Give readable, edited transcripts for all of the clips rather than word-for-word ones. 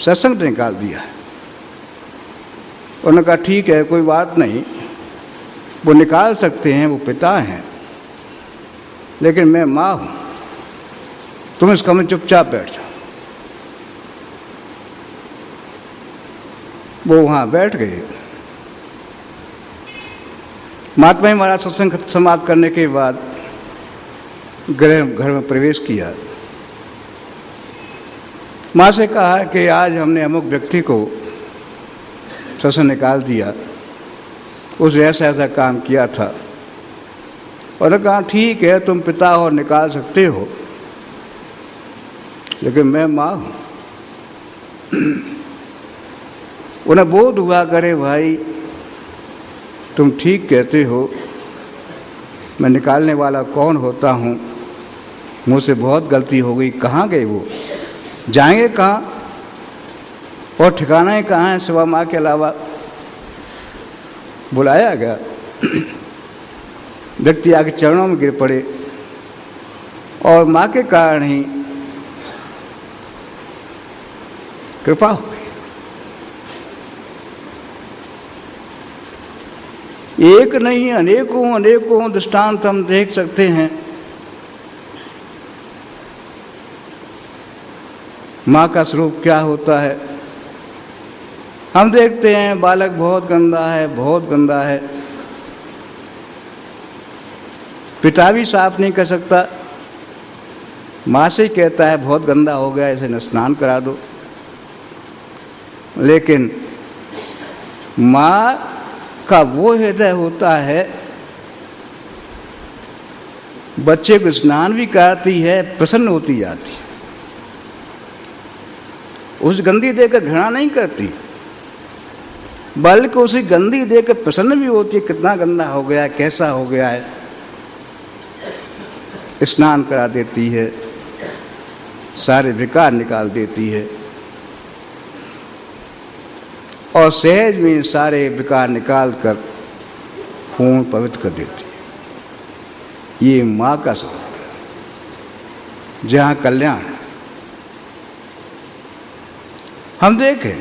सत्संग निकाल दिया है। उन्होंने कहा ठीक है, कोई बात नहीं, वो निकाल सकते हैं, वो पिता हैं, लेकिन मैं माँ हूं, तुम इस कमरे में चुपचाप बैठ जाओ। वो वहां बैठ गए। महात्मा जी महाराज सत्संग समाप्त करने के बाद घर में प्रवेश किया। माँ से कहा कि आज हमने अमुक व्यक्ति को सत्संग निकाल दिया, उसने ऐसा ऐसा काम किया था। और उन्होंने कहा ठीक है, तुम पिता हो, निकाल सकते हो, लेकिन मैं माँ हूं। उन्हें बोध हुआ, करे भाई तुम ठीक कहते हो, मैं निकालने वाला कौन होता हूँ, मुझसे बहुत गलती हो गई। कहाँ गए वो, जाएंगे कहाँ, और ठिकाना ही कहाँ है सिवा माँ के अलावा। बुलाया गया, व्यक्ति आके चरणों में गिर पड़े, और माँ के कारण ही कृपा हो गई। एक नहीं, अनेकों अनेकों दृष्टांत हम देख सकते हैं। माँ का स्वरूप क्या होता है। हम देखते हैं बालक बहुत गंदा है, बहुत गंदा है, पिता भी साफ नहीं कर सकता, माँ से ही कहता है बहुत गंदा हो गया, इसे स्नान करा दो। लेकिन माँ का वो हृदय होता है, बच्चे को स्नान भी कराती है, प्रसन्न होती जाती है, उस गंदी देखकर घृणा नहीं करती, बल्कि उसे गंदी देखकर प्रसन्न भी होती है। कितना गंदा हो गया, कैसा हो गया है, स्नान करा देती है, सारे विकार निकाल देती है, और सहज में सारे विकार निकाल कर पूर्ण पवित्र कर देती है। ये माँ का स्वरूप है, जहाँ कल्याण है। हम देखें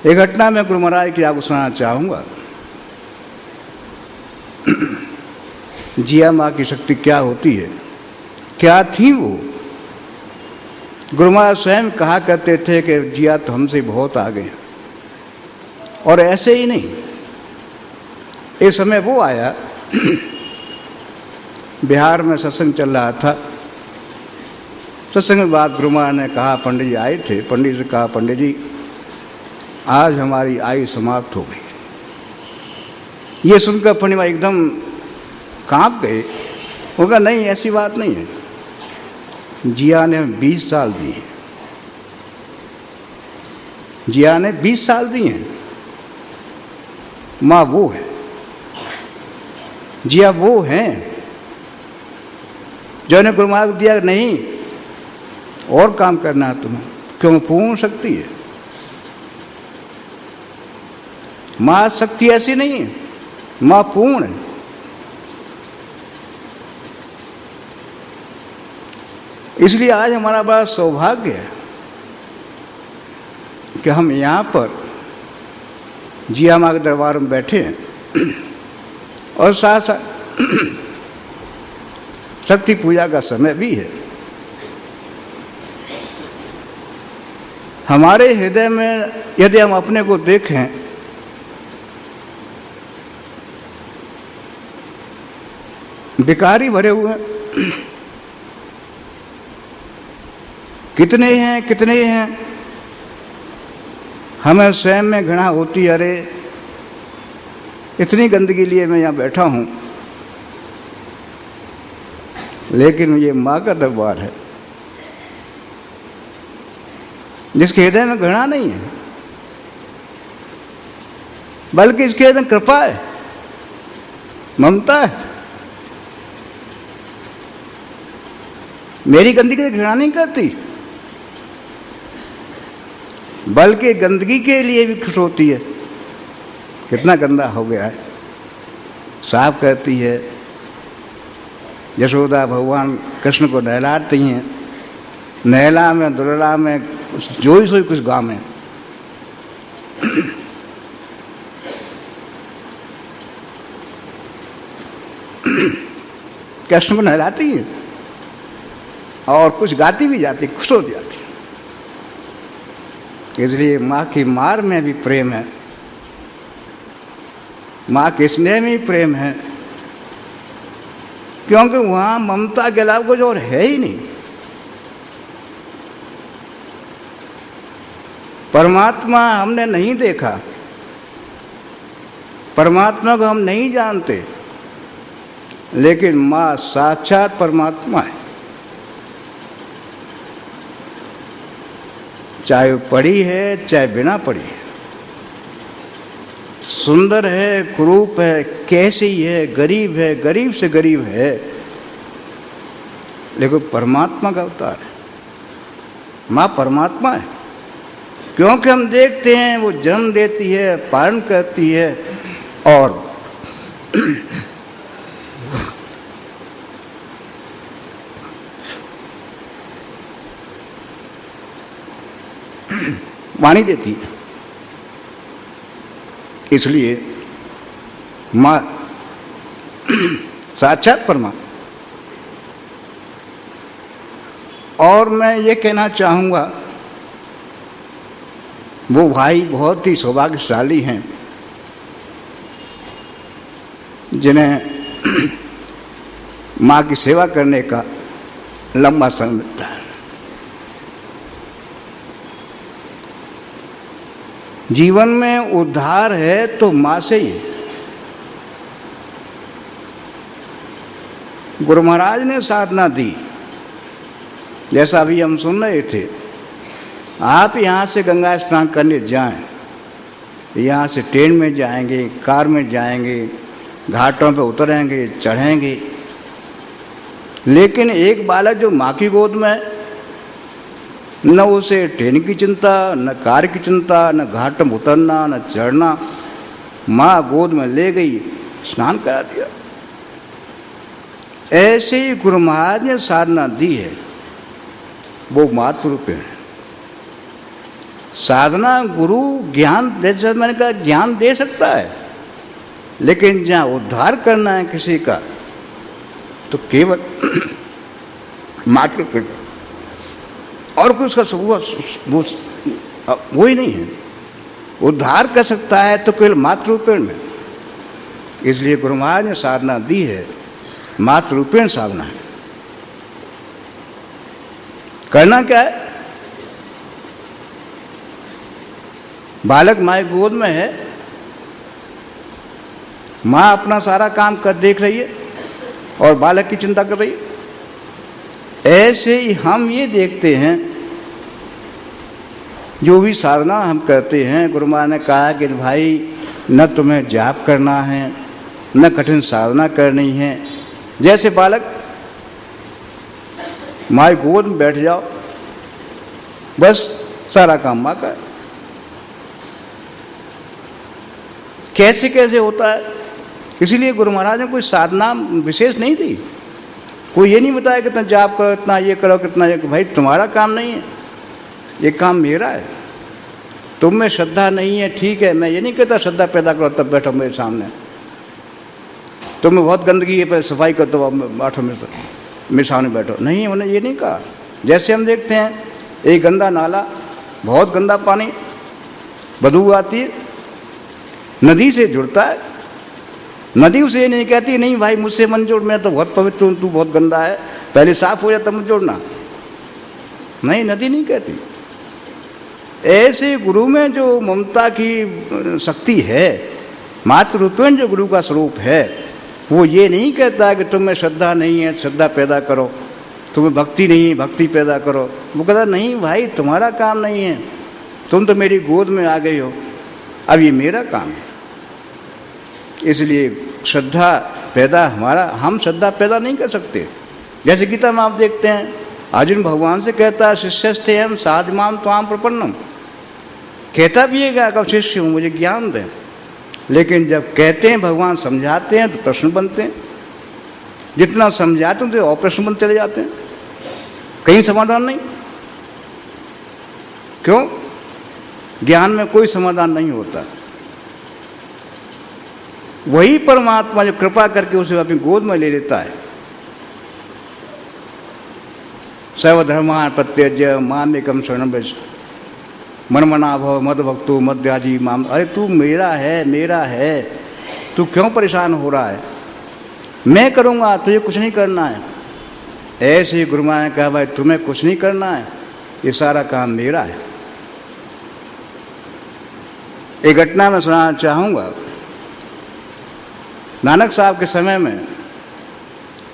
एक घटना में गुरु महाराज की आपको सुनाना चाहूँगा। जिया माँ की शक्ति क्या होती है, क्या थी वो। गुरु महाराज स्वयं कहा करते थे कि जिया तो हमसे बहुत आगे हैं। और ऐसे ही नहीं, एक समय वो आया, बिहार में सत्संग चल रहा था। सत्संग के बाद गुरु महाराज ने कहा, पंडित जी आए थे, पंडित से कहा पंडित जी आज हमारी आयु समाप्त हो गई। ये सुनकर पंडित एकदम कांप गए। उनका नहीं, ऐसी बात नहीं है, जिया ने 20 साल दिए, जिया ने 20 साल दिए हैं। माँ वो है, जिया वो हैं जो ने गुरु महाराज दिया। नहीं, और काम करना है तुम्हें, क्यों पूर्ण शक्ति है। माँ शक्ति ऐसी नहीं है, माँ पूर्ण है। इसलिए आज हमारा बड़ा सौभाग्य है कि हम यहाँ पर जिया माँ के दरबार में बैठे हैं, और साथ साथ शक्ति पूजा का समय भी है। हमारे हृदय में यदि हम अपने को देखें, विकारी भरे हुए कितने हैं, कितने हैं। हमें स्वयं में घृणा होती, अरे इतनी गंदगी लिए मैं यहाँ बैठा हूँ। लेकिन ये माँ का दरबार है, जिसके हृदय में घृणा नहीं है, बल्कि इसके हृदय में कृपा है, ममता है। मेरी गंदगी से घृणा नहीं करती, बल्कि गंदगी के लिए भी खुश होती है। कितना गंदा हो गया है, साफ करती है। यशोदा भगवान कृष्ण को नहलाती हैं, नहला में दुलला में जो ही सोई कुछ गाँव में। कृष्ण को नहलाती है और कुछ गाती भी जाती, खुश हो जाती। इसलिए माँ की मार में भी प्रेम है, माँ के स्नेह में भी प्रेम है, क्योंकि वहाँ ममता के अलावा कुछ और है ही नहीं। परमात्मा हमने नहीं देखा, परमात्मा को हम नहीं जानते, लेकिन माँ साक्षात परमात्मा है। चाहे वो पढ़ी है चाहे बिना पढ़ी है, सुंदर है कुरूप है, कैसी है, गरीब है, गरीब से गरीब है, लेकिन परमात्मा का अवतार है। माँ परमात्मा है, क्योंकि हम देखते हैं वो जन्म देती है, पालन करती है और वाणी देती है। इसलिए माँ साक्षात परमात्मा। और मैं ये कहना चाहूँगा, वो भाई बहुत ही सौभाग्यशाली हैं जिन्हें माँ की सेवा करने का लंबा समय मिलता है। जीवन में उद्धार है तो माँ से ही है। गुरु महाराज ने साधना दी, जैसा अभी हम सुन रहे थे। आप यहाँ से गंगा स्नान करने जाएं, यहाँ से ट्रेन में जाएंगे, कार में जाएंगे, घाटों पे उतरेंगे, चढ़ेंगे, लेकिन एक बालक जो माँ की गोद में है, न उसे ट्रेन की चिंता, न कार की चिंता, न घाट में उतरना, न चढ़ना। माँ गोद में ले गई, स्नान करा दिया। ऐसे ही गुरु महाराज ने साधना दी है, वो मातृ रूप है। साधना गुरु ज्ञान, जैसे मैंने कहा, ज्ञान दे सकता है, लेकिन जहाँ उद्धार करना है किसी का तो केवल मातृ रूप, और कुछ उसका वो ही नहीं है। उद्धार कर सकता है तो केवल मातृरूपेण में। इसलिए गुरु महाराज ने साधना दी है, मातृरूपेण साधना है। करना क्या है? बालक माँ की गोद में है, माँ अपना सारा काम कर देख रही है और बालक की चिंता कर रही है। ऐसे ही हम ये देखते हैं, जो भी साधना हम करते हैं, गुरु महाराज ने कहा कि भाई न तुम्हें जाप करना है, न कठिन साधना करनी है। जैसे बालक माँ की गोद में बैठ जाओ, बस सारा काम माँ का है। कैसे कैसे होता है। इसीलिए गुरु महाराज ने कोई साधना विशेष नहीं दी, कोई ये नहीं बताया कि इतना जाप करो, इतना ये करो, कितना ये। भाई तुम्हारा काम नहीं है, ये काम मेरा है। तुम में श्रद्धा नहीं है, ठीक है, मैं ये नहीं कहता श्रद्धा पैदा करो तब बैठो मेरे सामने। तुम में बहुत गंदगी है, पहले सफाई करो तो बैठो मेरे सामने बैठो। नहीं, उन्होंने ये नहीं कहा। जैसे हम देखते हैं एक गंदा नाला, बहुत गंदा पानी, बदबू आती है, नदी से जुड़ता है, नदी उसे ये नहीं कहती नहीं भाई मुझसे मन जोड़, मैं तो बहुत पवित्र हूँ, तू बहुत गंदा है, पहले साफ हो जाता मत जोड़ना। नहीं, नदी नहीं कहती। ऐसे गुरु में जो ममता की शक्ति है, मातृ रूपेण जो गुरु का स्वरूप है, वो ये नहीं कहता कि तुम्हें श्रद्धा नहीं है, श्रद्धा पैदा करो, तुम्हें भक्ति नहीं है, भक्ति पैदा करो। वो कहता नहीं भाई तुम्हारा काम नहीं है, तुम तो मेरी गोद में आ गई हो, अब ये मेरा काम है। इसलिए श्रद्धा पैदा हम श्रद्धा पैदा नहीं कर सकते। जैसे गीता में आप देखते हैं, अर्जुन भगवान से कहता है शिष्यस्ते हम साधमाम त्वाम प्रपन्नम, कहता भी है कि शिष्य हूँ, मुझे ज्ञान दें। लेकिन जब कहते हैं, भगवान समझाते हैं तो प्रश्न बनते हैं। जितना समझाते हैं तो और प्रश्न बनते चले जाते हैं, कहीं समाधान नहीं। क्यों? ज्ञान में कोई समाधान नहीं होता। वही परमात्मा जो कृपा करके उसे अपनी गोद में ले लेता है। सर्वधर्मान प्रत्यज्य मामेकं शरणं व्रज मनमना भव मद भक्तो मद्याजी माम। अरे तू मेरा है, तू क्यों परेशान हो रहा है? मैं करूँगा, तुझे कुछ नहीं करना है। ऐसे ही गुरु महाराज ने कहा, भाई तुम्हें कुछ नहीं करना है, ये सारा काम मेरा है। एक घटना मैं सुनाना चाहूँगा। नानक साहब के समय में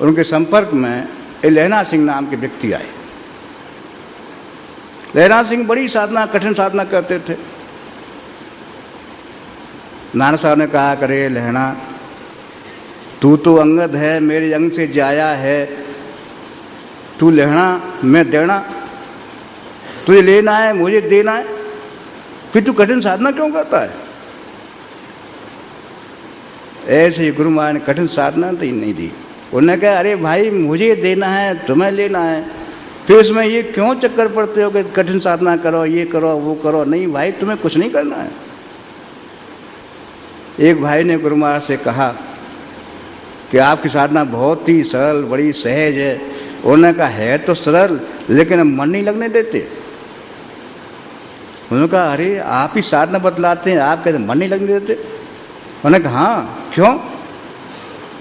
उनके संपर्क में लहना सिंह नाम के व्यक्ति आए। लहना सिंह बड़ी साधना, कठिन साधना करते थे। नानक साहब ने कहा, करे लहना, तू तो अंगद है, मेरे अंग से जाया है, तू लेना मैं देना, तुझे लेना है मुझे देना है, फिर तू कठिन साधना क्यों करता है? ऐसे ही गुरु महाराज ने कठिन साधना तो नहीं दी। उन्होंने कहा, अरे भाई मुझे देना है तुम्हें लेना है, फिर इसमें ये क्यों चक्कर पड़ते हो कि कठिन साधना करो, ये करो वो करो? नहीं भाई, तुम्हें कुछ नहीं करना है। एक भाई ने गुरु महाराज से कहा कि आपकी साधना बहुत ही सरल, बड़ी सहज है। उन्होंने कहा, है तो सरल, लेकिन मन नहीं लगने देते। उन्होंने कहा, अरे आप ही साधना बतलाते हैं, आप कहते मन नहीं लगने देते? उन्होंने कहा, हाँ क्यों?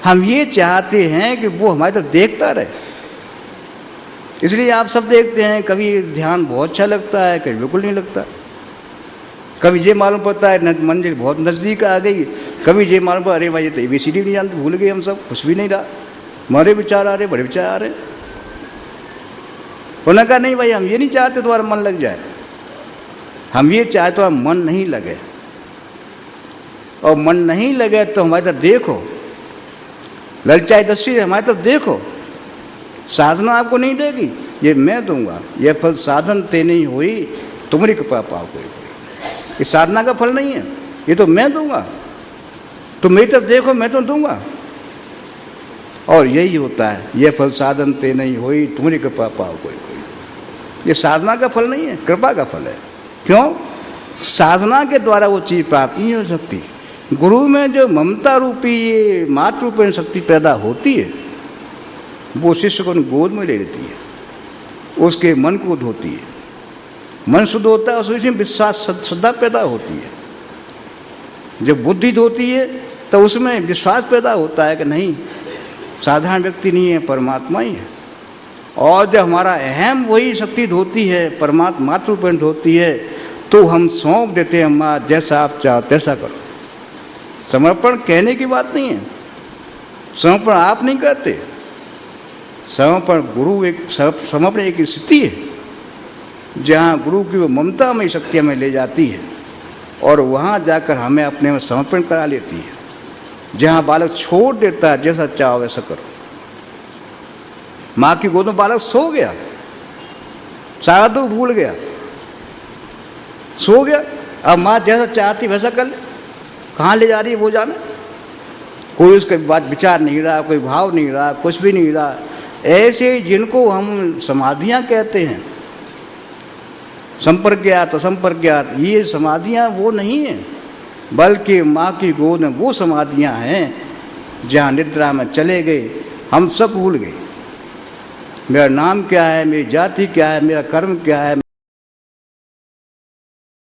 हम ये चाहते हैं कि वो हमारी तरफ देखता रहे, इसलिए आप सब देखते हैं। कभी ध्यान बहुत अच्छा लगता है, कभी बिल्कुल नहीं लगता। कभी ये मालूम पड़ता है मंजिल बहुत नज़दीक आ गई, कभी ये मालूम पड़ा, अरे भाई ये तो ABCD नहीं जानते, भूल गए हम सब, कुछ भी नहीं रहा, हमारे विचार आ रहे, बड़े विचार आ रहे। उन्होंने कहा, नहीं भाई हम ये नहीं चाहते तुम्हारा मन लग जाए, हम ये चाहते तुम्हारा मन नहीं लगे, और मन नहीं लगे तो हमारी तरफ देखो, ललचाई दृष्टि हमारी तरफ देखो। साधना आपको नहीं देगी, ये मैं दूंगा। यह फल साधन ते नहीं हुई, तुम्हारी कृपा पाओ कोई। ये साधना का फल नहीं है, ये तो मैं दूंगा। तुम मेरी तरफ देखो, मैं तो दूंगा। और यही होता है, यह फल साधन ते नहीं हुई, तुम्हारी कृपा पाओ कोई। ये साधना का फल नहीं है, कृपा का फल है। क्यों? साधना के द्वारा वो चीज़ प्राप्त नहीं हो सकती। गुरु में जो ममता रूपी ये मातृ रूपी शक्ति पैदा होती है, वो शिष्य को गोद में ले लेती है, उसके मन को धोती है। मन शुद्ध होता है, उसमें विश्वास श्रद्धा पैदा होती है। जब बुद्धि धोती है तो उसमें विश्वास पैदा होता है कि नहीं, साधारण व्यक्ति नहीं है, परमात्मा ही है। और जब हमारा अहम वही शक्ति धोती है, परमात्मा मातृ रूपेण धोती है, तो हम सौंप देते हैं, माँ जैसा आप चाहो तैसा करो। समर्पण कहने की बात नहीं है, समर्पण आप नहीं करते। समर्पण गुरु समर्पण एक स्थिति है जहाँ गुरु की वो ममता में शक्ति हमें ले जाती है, और वहाँ जाकर हमें अपने में समर्पण करा लेती है। जहाँ बालक छोड़ देता है, जैसा चाहो वैसा करो। माँ की गोद में बालक सो गया, सारा दुख भूल गया, सो गया। अब माँ जैसा चाहती वैसा कर ले, कहाँ ले जा रही है वो जाने। कोई उसके बाद विचार नहीं रहा, कोई भाव नहीं रहा, कुछ भी नहीं रहा। ऐसे जिनको हम समाधियाँ कहते हैं, संपर्क असंपर्क, ये समाधियाँ वो नहीं हैं, बल्कि माँ की गोद में वो समाधियाँ हैं जहाँ निद्रा में चले गए, हम सब भूल गए। मेरा नाम क्या है, मेरी जाति क्या है, मेरा कर्म क्या है,